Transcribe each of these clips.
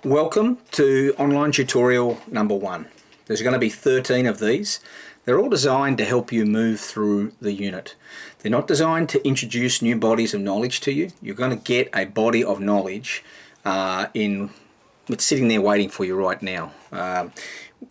Welcome to online tutorial number 1. There's going to be 13 of these. They're all designed to help you move through the unit. They're not designed to introduce new bodies of knowledge to you. You're going to get a body of knowledge it's sitting there waiting for you right now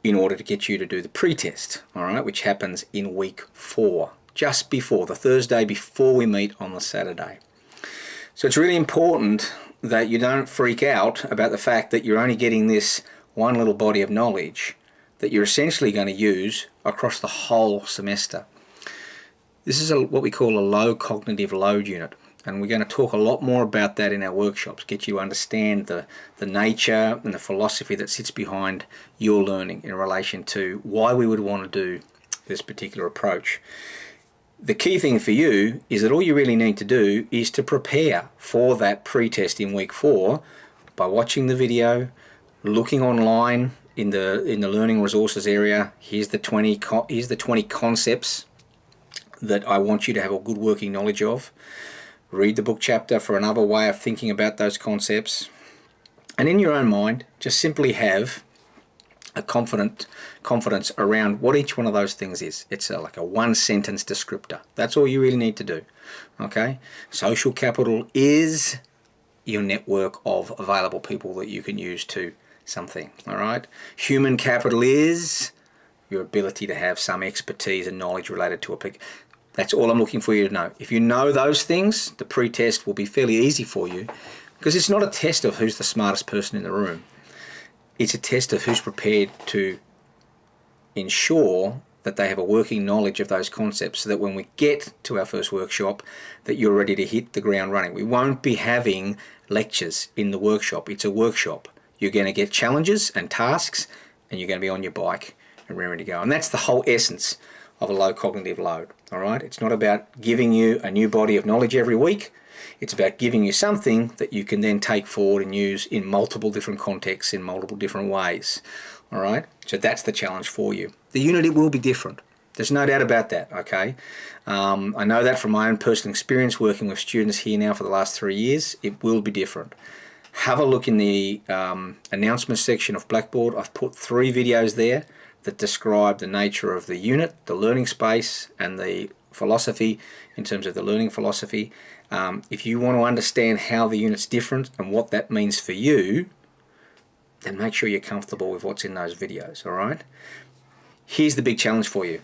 in order to get you to do the pretest, all right, which happens in week 4, just before, the Thursday before we meet on the Saturday. So it's really important that you don't freak out about the fact that you're only getting this one little body of knowledge that you're essentially going to use across the whole semester. This is what we call a low cognitive load unit, and we're going to talk a lot more about that in our workshops, get you to understand the nature and the philosophy that sits behind your learning in relation to why we would want to do this particular approach. The key thing for you is that all you really need to do is to prepare for that pretest in week 4 by watching the video, looking online in the learning resources area. Here's the 20 concepts that I want you to have a good working knowledge of. Read the book chapter for another way of thinking about those concepts, and in your own mind just simply have a confidence around what each one of those things is. It's like a one-sentence descriptor. That's all you really need to do. Okay? Social capital is your network of available people that you can use to something. All right? Human capital is your ability to have some expertise and knowledge related to a pick. That's all I'm looking for you to know. If you know those things, the pretest will be fairly easy for you, because it's not a test of who's the smartest person in the room. It's a test of who's prepared to ensure that they have a working knowledge of those concepts, so that when we get to our first workshop that you're ready to hit the ground running. We won't be having lectures in the workshop. It's a workshop. You're going to get challenges and tasks, and you're going to be on your bike and ready to go. And that's the whole essence of a low cognitive load. All right? It's not about giving you a new body of knowledge every week. It's about giving you something that you can then take forward and use in multiple different contexts, in multiple different ways. All right? So that's the challenge for you. The unit, it will be different. There's no doubt about that, okay? I know that from my own personal experience working with students here now for the last 3 years. It will be different. Have a look in the announcements section of Blackboard. I've put 3 videos there that describe the nature of the unit, the learning space, and the philosophy in terms of the learning philosophy. If you want to understand how the unit's different and what that means for you, then make sure you're comfortable with what's in those videos, all right? Here's the big challenge for you.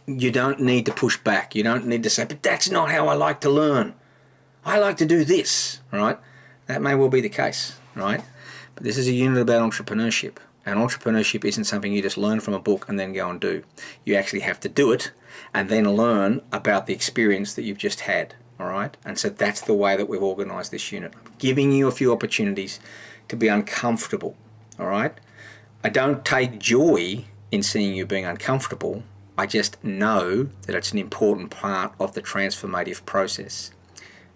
You don't need to push back. You don't need to say, but that's not how I like to learn. I like to do this, all right? That may well be the case, right? But this is a unit about entrepreneurship. And entrepreneurship isn't something you just learn from a book and then go and do. You actually have to do it and then learn about the experience that you've just had. All right? And so that's the way that we've organized this unit. I'm giving you a few opportunities to be uncomfortable. All right? I don't take joy in seeing you being uncomfortable. I just know that it's an important part of the transformative process.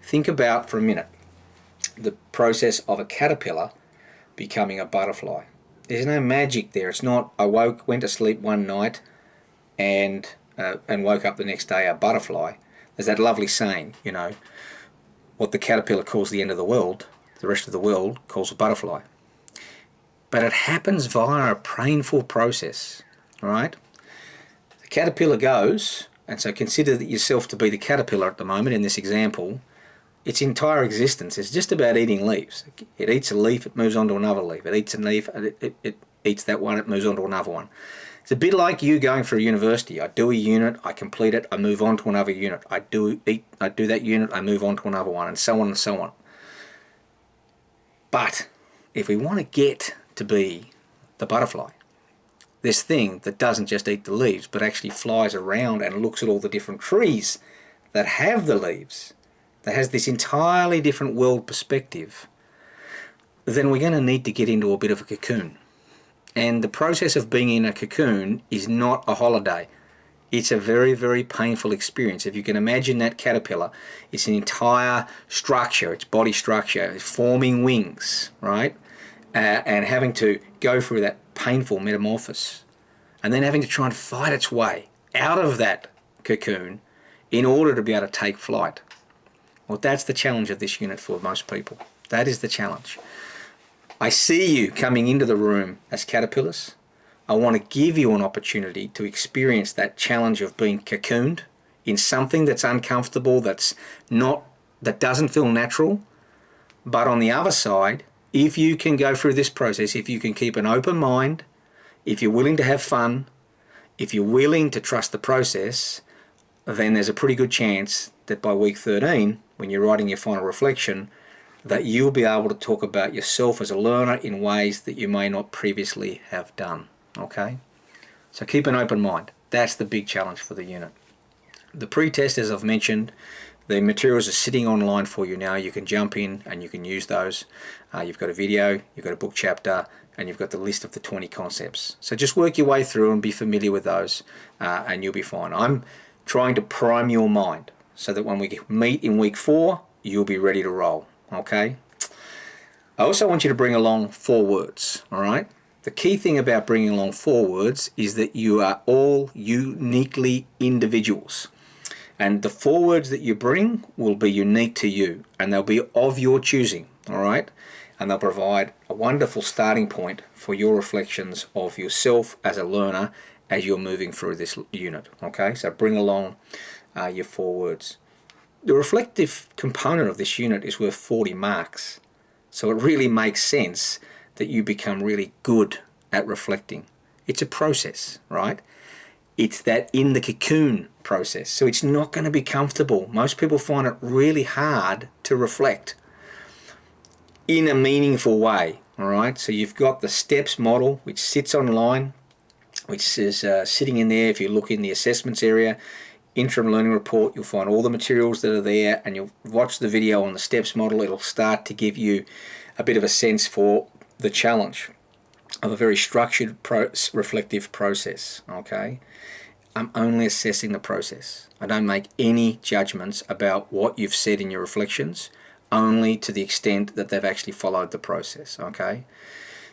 Think about for a minute the process of a caterpillar becoming a butterfly. There's no magic there. It's not I went to sleep one night and woke up the next day a butterfly. There's that lovely saying, you know, what the caterpillar calls the end of the world, the rest of the world calls a butterfly. But it happens via a painful process, right? The caterpillar goes, and so consider yourself to be the caterpillar at the moment in this example. Its entire existence is just about eating leaves. It eats a leaf, it moves on to another leaf. It eats a leaf, it eats that one, it moves on to another one. It's a bit like you going for a university. I do a unit, I complete it, I move on to another unit. I do that unit, I move on to another one, and so on and so on. But if we want to get to be the butterfly, this thing that doesn't just eat the leaves, but actually flies around and looks at all the different trees that have the leaves, that has this entirely different world perspective, then we're going to need to get into a bit of a cocoon. And the process of being in a cocoon is not a holiday. It's a very, very painful experience. If you can imagine that caterpillar, it's an entire structure, its body structure, forming wings, right? And having to go through that painful metamorphosis, and then having to try and fight its way out of that cocoon in order to be able to take flight. Well, that's the challenge of this unit for most people. That is the challenge. I see you coming into the room as caterpillars. I want to give you an opportunity to experience that challenge of being cocooned in something that's uncomfortable, that doesn't feel natural. But on the other side, if you can go through this process, if you can keep an open mind, if you're willing to have fun, if you're willing to trust the process, then there's a pretty good chance that by week 13, when you're writing your final reflection, that you'll be able to talk about yourself as a learner in ways that you may not previously have done. Okay? So keep an open mind. That's the big challenge for the unit. The pre-test, as I've mentioned, the materials are sitting online for you now. You can jump in and you can use those. You've got a video, you've got a book chapter, and you've got the list of the 20 concepts. So just work your way through and be familiar with those, and you'll be fine. I'm trying to prime your mind so that when we meet in week 4, you'll be ready to roll. Okay? I also want you to bring along 4 words, all right? The key thing about bringing along 4 words is that you are all uniquely individuals. And the 4 words that you bring will be unique to you, and they'll be of your choosing, all right? And they'll provide a wonderful starting point for your reflections of yourself as a learner as you're moving through this unit, okay? So bring along your 4 words. The reflective component of this unit is worth 40 marks. So it really makes sense that you become really good at reflecting. It's a process, right? It's that in the cocoon process. So it's not going to be comfortable. Most people find it really hard to reflect in a meaningful way, all right? So you've got the steps model, which sits online, which is sitting in there. If you look in the assessments area, interim learning report, you'll find all the materials that are there, and you'll watch the video on the steps model. It'll start to give you a bit of a sense for the challenge of a very structured reflective process, okay? I'm only assessing the process. I don't make any judgments about what you've said in your reflections, only to the extent that they've actually followed the process, okay?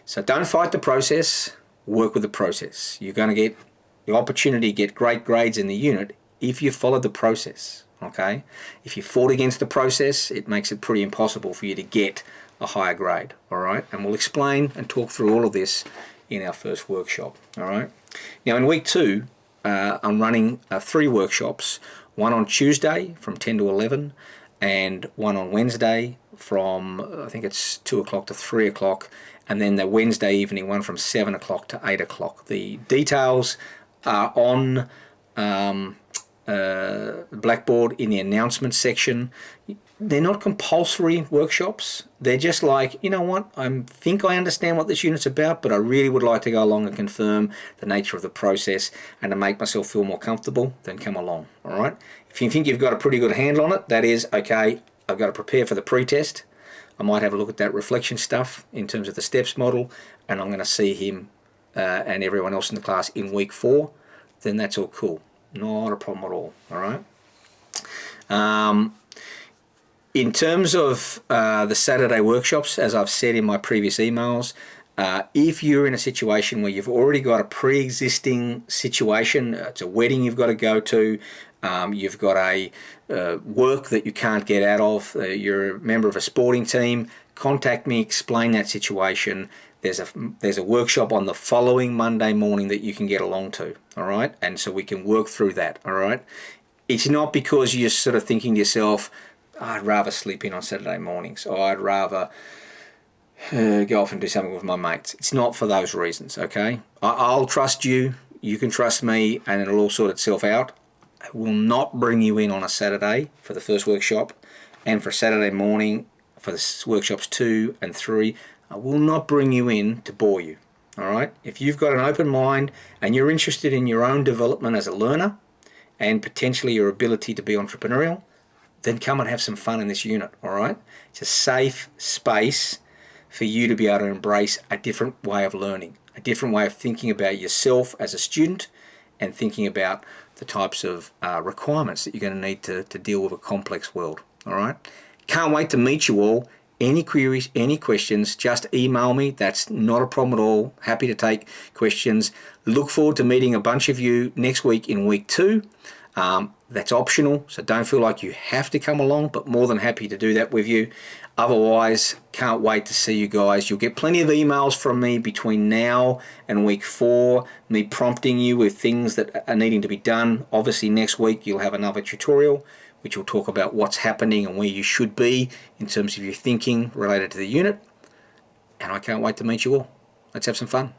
So don't fight the process, work with the process. You're going to get the opportunity to get great grades in the unit if you follow the process, okay? If you fought against the process, it makes it pretty impossible for you to get a higher grade, all right? And we'll explain and talk through all of this in our first workshop, all right? Now in week 2, I'm running 3 workshops, one on Tuesday from 10 to 11, and one on Wednesday from, I think it's 2 o'clock to 3 o'clock, and then the Wednesday evening one from 7 o'clock to 8 o'clock. The details are on Blackboard in the announcement section. They're not compulsory workshops. They're just like, you know what, I think I understand what this unit's about, but I really would like to go along and confirm the nature of the process and to make myself feel more comfortable, then come along, all right? If you think you've got a pretty good handle on it, that is, okay, I've got to prepare for the pre-test. I might have a look at that reflection stuff in terms of the steps model, and I'm going to see him and everyone else in the class in week 4, then that's all cool. Not a problem at all, all right? In terms of the Saturday workshops, as I've said in my previous emails, if you're in a situation where you've already got a pre-existing situation, it's a wedding you've got to go to, you've got a work that you can't get out of, you're a member of a sporting team, contact me, explain that situation. There's a workshop on the following Monday morning that you can get along to, all right? And so we can work through that, all right? It's not because you're sort of thinking to yourself, I'd rather sleep in on Saturday mornings, or I'd rather go off and do something with my mates. It's not for those reasons, okay? I'll trust you, you can trust me, and it'll all sort itself out. I will not bring you in on a Saturday for the first workshop, and for Saturday morning for the workshops 2 and 3, I will not bring you in to bore you, all right? If you've got an open mind and you're interested in your own development as a learner and potentially your ability to be entrepreneurial, then come and have some fun in this unit, all right? It's a safe space for you to be able to embrace a different way of learning, a different way of thinking about yourself as a student and thinking about the types of requirements that you're going to need to deal with a complex world, all right? Can't wait to meet you all. Any queries, any questions, just email me. That's not a problem at all. Happy to take questions. Look forward to meeting a bunch of you next week in week 2. That's optional, so don't feel like you have to come along, but more than happy to do that with you. Otherwise, can't wait to see you guys. You'll get plenty of emails from me between now and week 4, me prompting you with things that are needing to be done. Obviously, next week you'll have another tutorial which will talk about what's happening and where you should be in terms of your thinking related to the unit. And I can't wait to meet you all. Let's have some fun.